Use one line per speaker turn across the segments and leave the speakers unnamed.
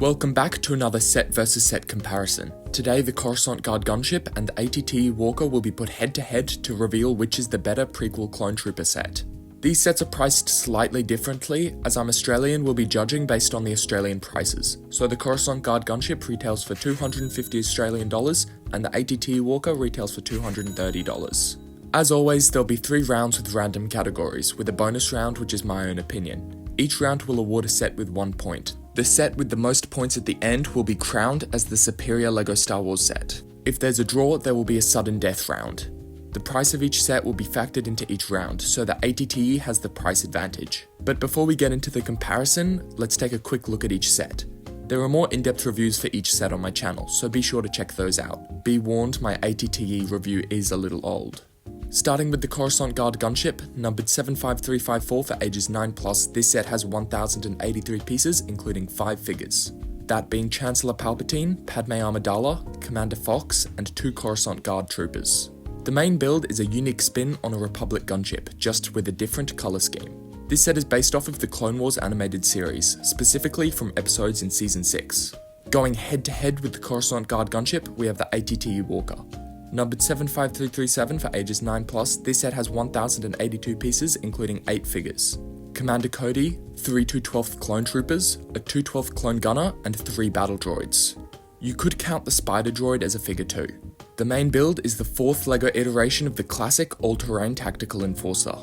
Welcome back to another set versus set comparison. Today the Coruscant Guard Gunship and the ATT Walker will be put head to head to reveal which is the better prequel clone trooper set. These sets are priced slightly differently, as I'm Australian will be judging based on the Australian prices. So the Coruscant Guard Gunship retails for $250 Australian dollars and the ATT Walker retails for $230. As always, there'll be 3 rounds with random categories, with a bonus round which is my own opinion. Each round will award a set with 1 point. The set with the most points at the end will be crowned as the superior LEGO Star Wars set. If there's a draw, there will be a sudden death round. The price of each set will be factored into each round, so the ATT has the price advantage. But before we get into the comparison, let's take a quick look at each set. There are more in-depth reviews for each set on my channel, so be sure to check those out. Be warned, my ATTE review is a little old. Starting with the Coruscant Guard Gunship, numbered 75354 for ages 9+, this set has 1,083 pieces, including 5 figures. That being Chancellor Palpatine, Padme Amidala, Commander Fox, and 2 Coruscant Guard troopers. The main build is a unique spin on a Republic gunship, just with a different colour scheme. This set is based off of the Clone Wars animated series, specifically from episodes in Season 6. Going head to head with the Coruscant Guard Gunship, we have the ATT Walker. Numbered 75337 for ages 9+, this set has 1,082 pieces, including 8 figures. Commander Cody, 3 212th Clone Troopers, a 212th Clone Gunner, and 3 battle droids. You could count the Spider Droid as a figure too. The main build is the 4th LEGO iteration of the classic all-terrain tactical enforcer.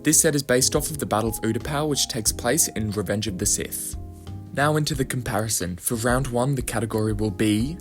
This set is based off of the Battle of Utapau, which takes place in Revenge of the Sith. Now into the comparison. For round 1, the category will be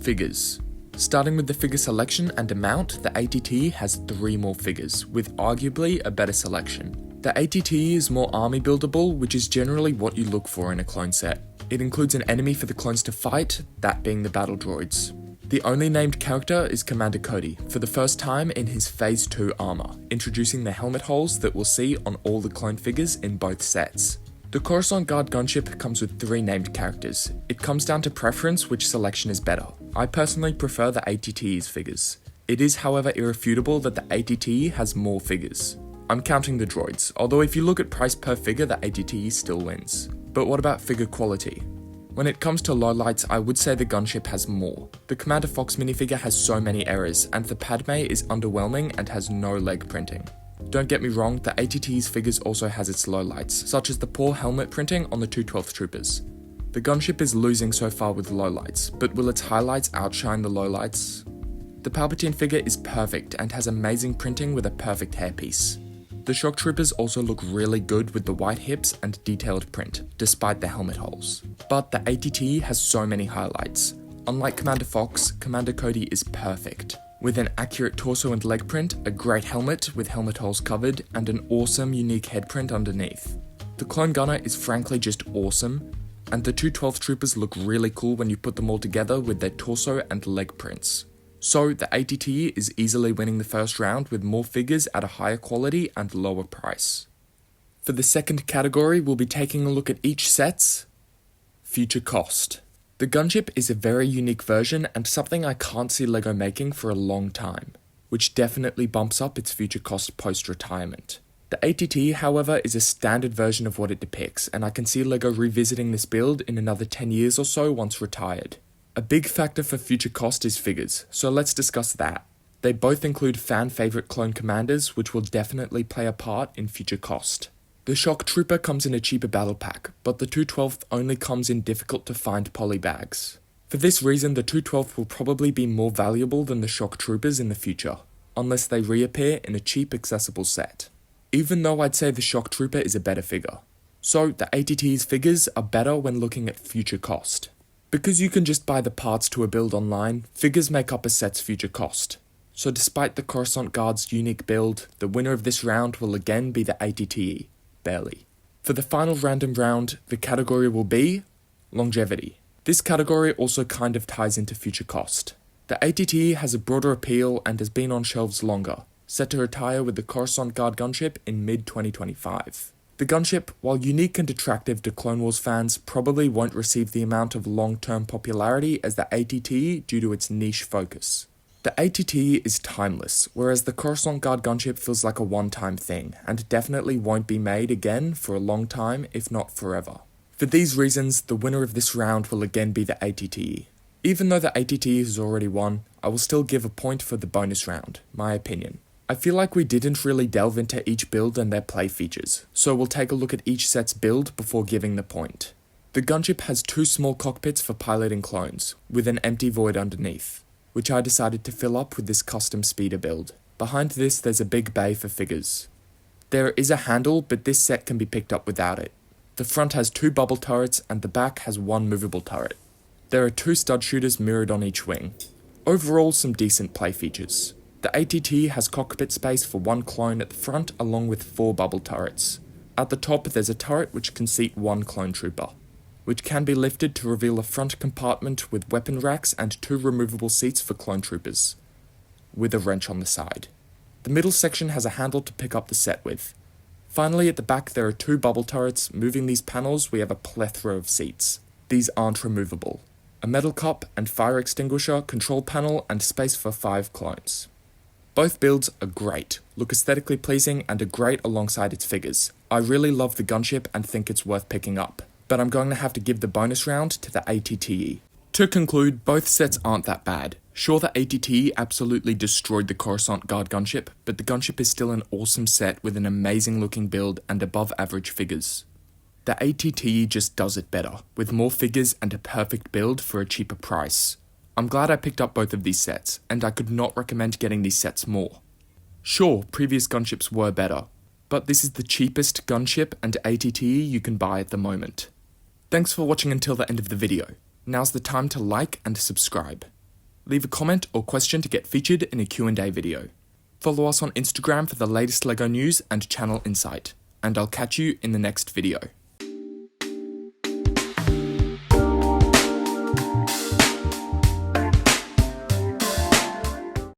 figures. Starting with the figure selection and amount, the ATT has 3 more figures, with arguably a better selection. The ATT is more army buildable, which is generally what you look for in a clone set. It includes an enemy for the clones to fight, that being the battle droids. The only named character is Commander Cody, for the first time in his Phase 2 armor, introducing the helmet holes that we'll see on all the clone figures in both sets. The Coruscant Guard Gunship comes with 3 named characters. It comes down to preference which selection is better. I personally prefer the ATT's figures. It is however irrefutable that the ATT has more figures. I'm counting the droids, although if you look at price per figure, the ATT still wins. But what about figure quality? When it comes to lowlights, I would say the Gunship has more. The Commander Fox minifigure has so many errors, and the Padme is underwhelming and has no leg printing. Don't get me wrong, the ATT's figures also has its lowlights, such as the poor helmet printing on the 212th troopers. The Gunship is losing so far with lowlights, but will its highlights outshine the lowlights? The Palpatine figure is perfect and has amazing printing with a perfect hairpiece. The shock troopers also look really good with the white hips and detailed print, despite the helmet holes. But the ATT has so many highlights. Unlike Commander Fox, Commander Cody is perfect. With an accurate torso and leg print, a great helmet with helmet holes covered, and an awesome unique head print underneath. The Clone Gunner is frankly just awesome, and the 212th troopers look really cool when you put them all together with their torso and leg prints. So the ATT is easily winning the first round with more figures at a higher quality and lower price. For the second category, we'll be taking a look at each set's future cost. The Gunship is a very unique version and something I can't see LEGO making for a long time, which definitely bumps up its future cost post-retirement. The ATT, however, is a standard version of what it depicts, and I can see LEGO revisiting this build in another 10 years or so once retired. A big factor for future cost is figures, so let's discuss that. They both include fan-favourite clone commanders, which will definitely play a part in future cost. The Shock Trooper comes in a cheaper battle pack, but the 212th only comes in difficult to find poly bags. For this reason, the 212th will probably be more valuable than the Shock Troopers in the future, unless they reappear in a cheap accessible set. Even though I'd say the Shock Trooper is a better figure. So the ATT's figures are better when looking at future cost. Because you can just buy the parts to a build online, figures make up a set's future cost. So despite the Coruscant Guard's unique build, the winner of this round will again be the ATTE. Barely. For the final random round, the category will be longevity. This category also kind of ties into future cost. The ATT has a broader appeal and has been on shelves longer, set to retire with the Coruscant Guard Gunship in mid-2025. The Gunship, while unique and attractive to Clone Wars fans, probably won't receive the amount of long-term popularity as the ATT due to its niche focus. The ATT is timeless, whereas the Coruscant Guard Gunship feels like a one-time thing, and definitely won't be made again for a long time, if not forever. For these reasons, the winner of this round will again be the ATTE. Even though the ATTE has already won, I will still give a point for the bonus round, my opinion. I feel like we didn't really delve into each build and their play features, so we'll take a look at each set's build before giving the point. The Gunship has 2 small cockpits for piloting clones, with an empty void underneath, which I decided to fill up with this custom speeder build. Behind this there's a big bay for figures. There is a handle, but this set can be picked up without it. The front has 2 bubble turrets and the back has 1 movable turret. There are 2 stud shooters mirrored on each wing. Overall, some decent play features. The ATT has cockpit space for 1 clone at the front along with 4 bubble turrets. At the top there's a turret which can seat 1 clone trooper, which can be lifted to reveal a front compartment with weapon racks and 2 removable seats for clone troopers, with a wrench on the side. The middle section has a handle to pick up the set with. Finally, at the back there are 2 bubble turrets. Moving these panels we have a plethora of seats. These aren't removable. A metal cup and fire extinguisher, control panel and space for 5 clones. Both builds are great, look aesthetically pleasing and are great alongside its figures. I really love the Gunship and think it's worth picking up, but I'm going to have to give the bonus round to the ATTE. To conclude, both sets aren't that bad. Sure, the ATTE absolutely destroyed the Coruscant Guard Gunship, but the Gunship is still an awesome set with an amazing looking build and above average figures. The ATTE just does it better, with more figures and a perfect build for a cheaper price. I'm glad I picked up both of these sets, and I could not recommend getting these sets more. Sure, previous Gunships were better, but this is the cheapest Gunship and ATTE you can buy at the moment. Thanks for watching until the end of the video. Now's the time to like and subscribe. Leave a comment or question to get featured in a Q&A video. Follow us on Instagram for the latest LEGO news and channel insight, and I'll catch you in the next video.